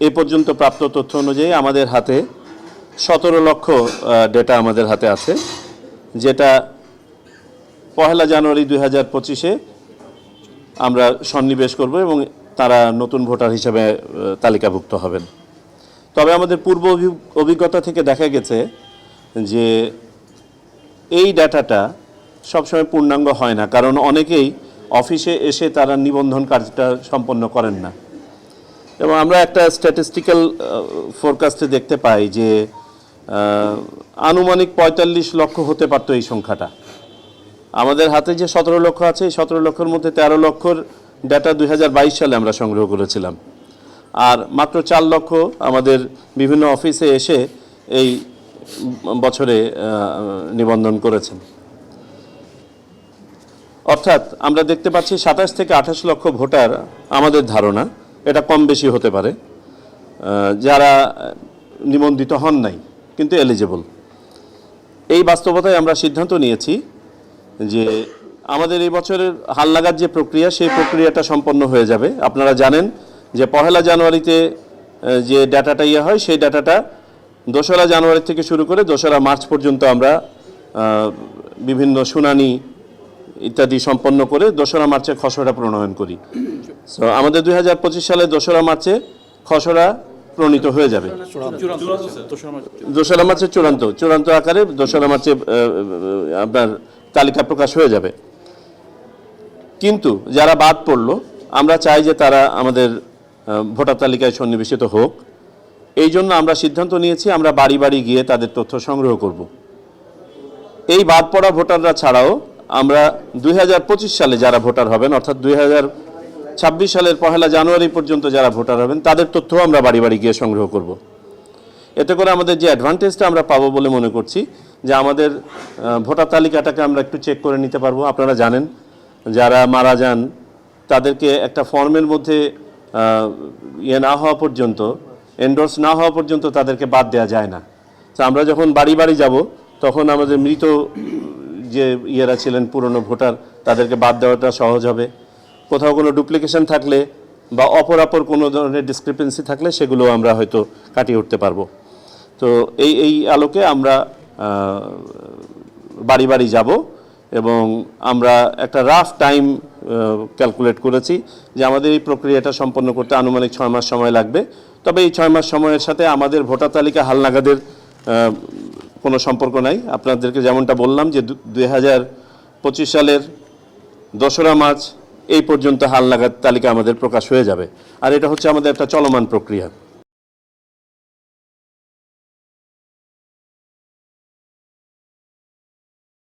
এ পর্যন্ত প্রাপ্ত তথ্য অনুযায়ী আমাদের হাতে 17 লক্ষ ডেটা আমাদের হাতে আছে, যেটা 1 জানুয়ারি 2025-এ আমরা সন্নিবেশ করব এবং তারা নতুন ভোটার হিসেবে তালিকাভুক্ত হবেন। তবে আমাদের পূর্ব অভিজ্ঞতা থেকে দেখা গেছে যে এই ডাটাটা সবসময় পূর্ণাঙ্গ হয় না, কারণ অনেকেই অফিসে এসে তারা নিবন্ধন কাজটা সম্পন্ন করেন না। এবং আমরা একটা স্ট্যাটিস্টিক্যাল ফোরকাস্টে দেখতে পাই যে আনুমানিক 45 লক্ষ হতে পারত এই সংখ্যাটা। আমাদের হাতে যে 17 লক্ষ আছে, এই 17 লক্ষের মধ্যে 13 লক্ষর ডাটা 2022 সালে আমরা সংগ্রহ করেছিলাম, আর মাত্র 4 লক্ষ আমাদের বিভিন্ন অফিসে এসে এই বছরে নিবন্ধন করেছেন। অর্থাৎ আমরা দেখতে পাচ্ছি 27 থেকে 28 লক্ষ ভোটার, আমাদের ধারণা এটা কম বেশি হতে পারে, যারা নিবন্ধিত হন নাই কিন্তু এলিজিবল। এই বাস্তবতায় আমরা সিদ্ধান্ত নিয়েছি যে আমাদের এই বছরের হালনাগাদ যে প্রক্রিয়া, সেই প্রক্রিয়াটা সম্পন্ন হয়ে যাবে। আপনারা জানেন যে 1 জানুয়ারিতে যে ডাটাটা হয়, সেই ডাটাটা 2 জানুয়ারি থেকে শুরু করে 2 মার্চ পর্যন্ত আমরা বিভিন্ন শুনানি ইত্যাদি সম্পন্ন করে 2 মার্চে খসড়া প্রণয়ন করি। সো আমাদের 2025 সালে 2 মার্চে খসড়া প্রণীত হয়ে যাবে। 2 মার্চে চূড়ান্ত আকারে 2 মার্চে আপনার তালিকা প্রকাশ হয়ে যাবে। কিন্তু যারা বাদ পড়লো, আমরা চাই যে তারা আমাদের ভোটার তালিকায় সন্নিবেশিত হোক। এই জন্য আমরা সিদ্ধান্ত নিয়েছি আমরা বাড়ি বাড়ি গিয়ে তাদের তথ্য সংগ্রহ করব। এই বাদ পড়া ভোটাররা ছাড়াও আমরা 2025 সালে যারা ভোটার হবেন, অর্থাৎ 2026 সালের 1 জানুয়ারি পর্যন্ত যারা ভোটার হবেন, তাদের তথ্যও আমরা বাড়ি বাড়ি গিয়ে সংগ্রহ করব। এতে করে আমাদের যে অ্যাডভান্টেজটা আমরা পাবো বলে মনে করছি, যে আমাদের ভোটার তালিকাটাকে আমরা একটু চেক করে নিতে পারবো। আপনারা জানেন যারা মারা যান তাদেরকে একটা ফর্মের মধ্যে না হওয়া পর্যন্ত, এন্ডোর্স না হওয়া পর্যন্ত তাদেরকে বাদ দেওয়া যায় না। তো আমরা যখন বাড়ি বাড়ি যাব, তখন আমাদের মৃত যে ছিলেন পুরনো ভোটার, তাদেরকে বাদ দেওয়াটা সহজ হবে। কোথাও কোনো ডুপ্লিকেশন থাকলে বা অপরাপর কোনো ধরনের ডিসক্রিপেন্সি থাকলে সেগুলো আমরা হয়তো কাটিয়ে উঠতে পারবো। তো এই আলোকে আমরা বাড়ি বাড়ি যাব এবং আমরা একটা রাফ টাইম ক্যালকুলেট করেছি যে আমাদের এই প্রক্রিয়াটা সম্পন্ন করতে আনুমানিক 6 মাস সময় লাগবে। তবে এই 6 মাস সময়ের সাথে আমাদের ভোটার তালিকা হালনাগাদের কোনো সম্পর্ক নাই। আপনাদেরকে যেমনটা বললাম যে 2025 সালের 2 মার্চ এই পর্যন্ত হালনাগাদ তালিকা আমাদের প্রকাশ হয়ে যাবে, আর এটা হচ্ছে আমাদের একটা চলমান প্রক্রিয়া।